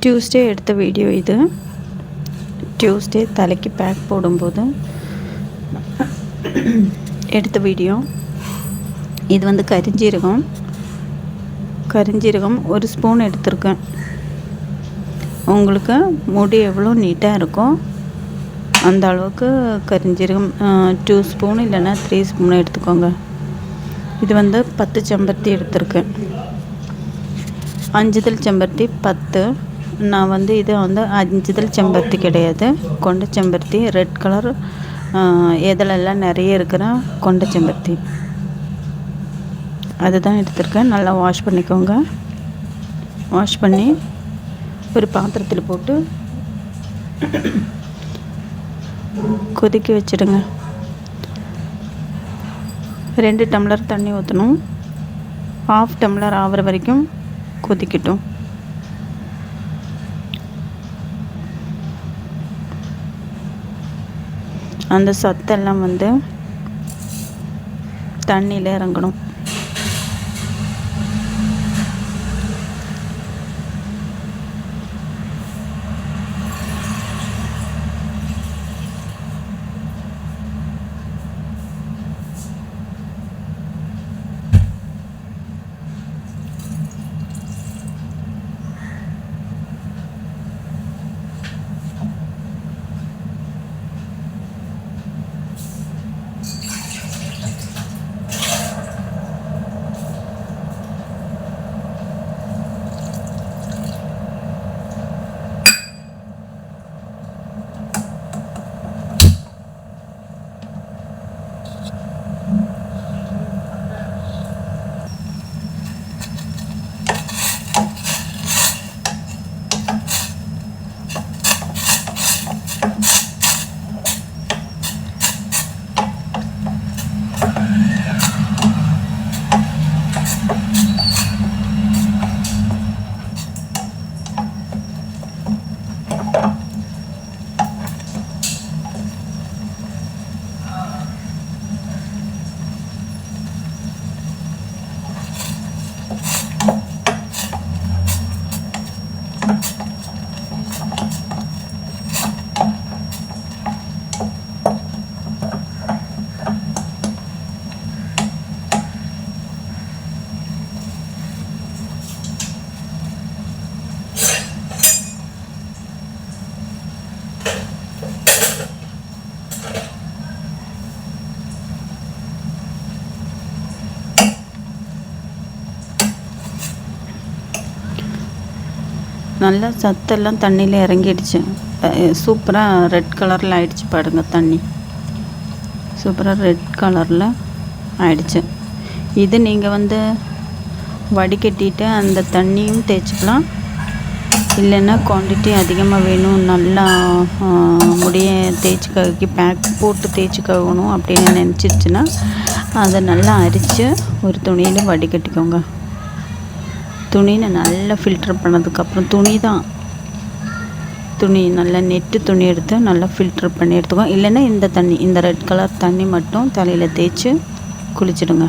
Tuesday எடுத்த video இது. Tuesday தலைக்கு பேக் போடும்போது எடுத்த வீடியோ இது. வந்து கரிஞ்சீரகம் 1 ஸ்பூன் எடுத்திருக்கேன். உங்களுக்கு முடி எவ்வளோ நீட்டாக இருக்கோ அந்த அளவுக்கு கரிஞ்சீரகம் 2 ஸ்பூன் இல்லைன்னா 3 ஸ்பூன் எடுத்துக்கோங்க. இது வந்து 10 செம்பருத்தி எடுத்திருக்கேன். 5 இதழ் செம்பருத்தி 10. நான் வந்து இது வந்து 5 இதழ் செம்பருத்தி கிடையாது, கொண்ட செம்பருத்தி, ரெட் கலர் இதழெல்லாம் நிறைய இருக்கிற கொண்ட செம்பருத்தி அதுதான் எடுத்திருக்கேன். நல்லா வாஷ் பண்ணிக்கோங்க. வாஷ் பண்ணி ஒரு பாத்திரத்தில் போட்டு கொதிக்க வச்சிடுங்க. 2 டம்ளர் தண்ணி ஊற்றணும். 1/2 டம்ளர் ஆகிற வரைக்கும் கொதிக்கட்டும். அந்த சத்தெல்லாம் வந்து தண்ணியில் இறங்கணும். நல்லா சத்தெல்லாம் தண்ணியில் இறங்கிடுச்சு. சூப்பராக ரெட் கலரில் ஆயிடுச்சு பாருங்க. தண்ணி சூப்பராக ரெட் கலரில் ஆயிடுச்சு. இது நீங்கள் வந்து வடிகட்டிட்டு அந்த தண்ணியும் தேய்ச்சிக்கலாம். இல்லைன்னா குவான்டிட்டி அதிகமாக வேணும், நல்லா முடிய தேய்ச்சி கழுகி பேக் போட்டு தேய்ச்சி கழுவணும் அப்படின்னு நினச்சிருச்சுன்னா அதை நல்லா அரித்து ஒரு துணியில் வடிகட்டிக்கோங்க. துணியை நல்லா ஃபில்டர் பண்ணதுக்கப்புறம் துணி நல்லா நெட்டு துணி எடுத்து நல்லா ஃபில்டர் பண்ணி எடுத்துக்கோங்க. இல்லைன்னா இந்த தண்ணி, இந்த ரெட் கலர் தண்ணி மட்டும் தலையில் தேய்ச்சி குளிச்சிடுங்க.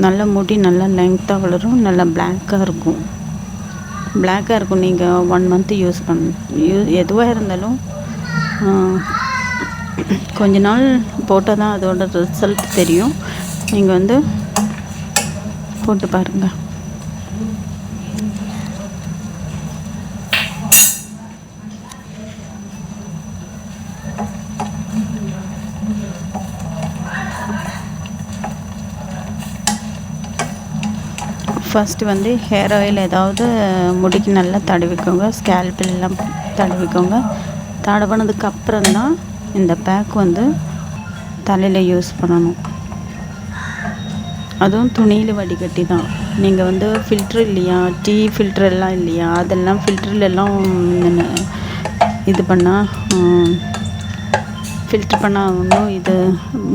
நல்ல முடி நல்லா லெங்க்த்தாக வளரும், நல்லா பிளாக்காக இருக்கும். நீங்கள் 1 மந்த் யூஸ் எதுவாக இருந்தாலும் கொஞ்ச நாள் போட்டால் தான் அதோட ரிசல்ட் தெரியும். நீங்கள் வந்து போட்டு பாருங்கள். ஃபஸ்ட்டு வந்து ஹேர் ஆயில் ஏதாவது முடிக்கு நல்லா தடவிக்கோங்க. ஸ்கேல்பில்லாம் தடவிக்கோங்க. தடவினதுக்கப்புறம் தான் இந்த பேக் வந்து தலையில் யூஸ் பண்ணணும். அதுவும் துணியில் வடிகட்டி தான். நீங்கள் வந்து ஃபில்ட்ரு இல்லையா, டீ ஃபில்ட்ரெல்லாம் இல்லையா, அதெல்லாம் ஃபில்ட்ருலெல்லாம் இது பண்ணால் ஃபில்ட்ரு பண்ணால் ஒன்றும் இது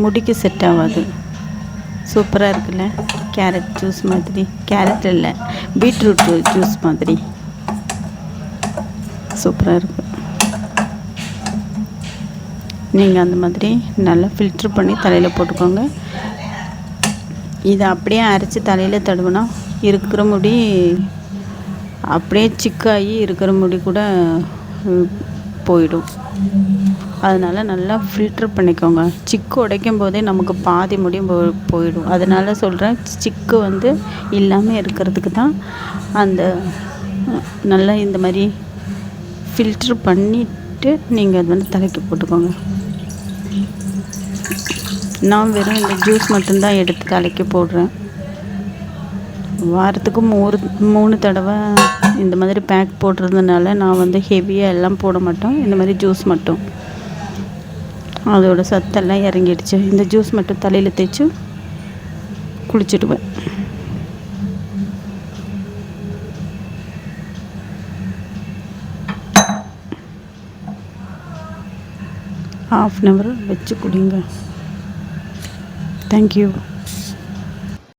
முடிக்கு செட் ஆகாது. சூப்பராக இருக்குல்ல, கேரட் ஜூஸ் மாதிரி. கேரட் இல்லை, பீட்ரூட் ஜூஸ் மாதிரி சூப்பராக இருக்குது. நீங்கள் அந்த மாதிரி நல்லா ஃபில்ட்ரு பண்ணி தலையில் போட்டுக்கோங்க. இதை அப்படியே அரைச்சி தலையில் தடவினா இருக்கிற முடி அப்படியே சிக்காகி இருக்கிற முடி கூட போயிடும். அதனால் நல்லா ஃபில்ட்ரு பண்ணிக்கோங்க. சிக்கு உடைக்கும் போதே நமக்கு பாதி முடியும் போயிடும். அதனால் சொல்கிறேன், சிக்கு வந்து இல்லாமல் இருக்கிறதுக்கு தான் அந்த நல்லா இந்த மாதிரி ஃபில்ட்ரு பண்ணிவிட்டு நீங்கள் அது வந்து தலைக்கு போட்டுக்கோங்க. நான் வெறும் இந்த ஜூஸ் மட்டும்தான் எடுத்து தலைக்கு போடுறேன். வாரத்துக்கு 3 தடவை இந்த மாதிரி பேக் போடுறதுனால நான் வந்து ஹெவியாக எல்லாம் போட மாட்டோம். இந்த மாதிரி ஜூஸ் மட்டும், அதோட சத்தெல்லாம் இறங்கிடுச்சு. இந்த ஜூஸ் மட்டும் தலையில் தேய்ச்சி குளிச்சுடுவேன். ½ அன் ஹவர் வச்சு குடிங்க. தேங்க்யூ.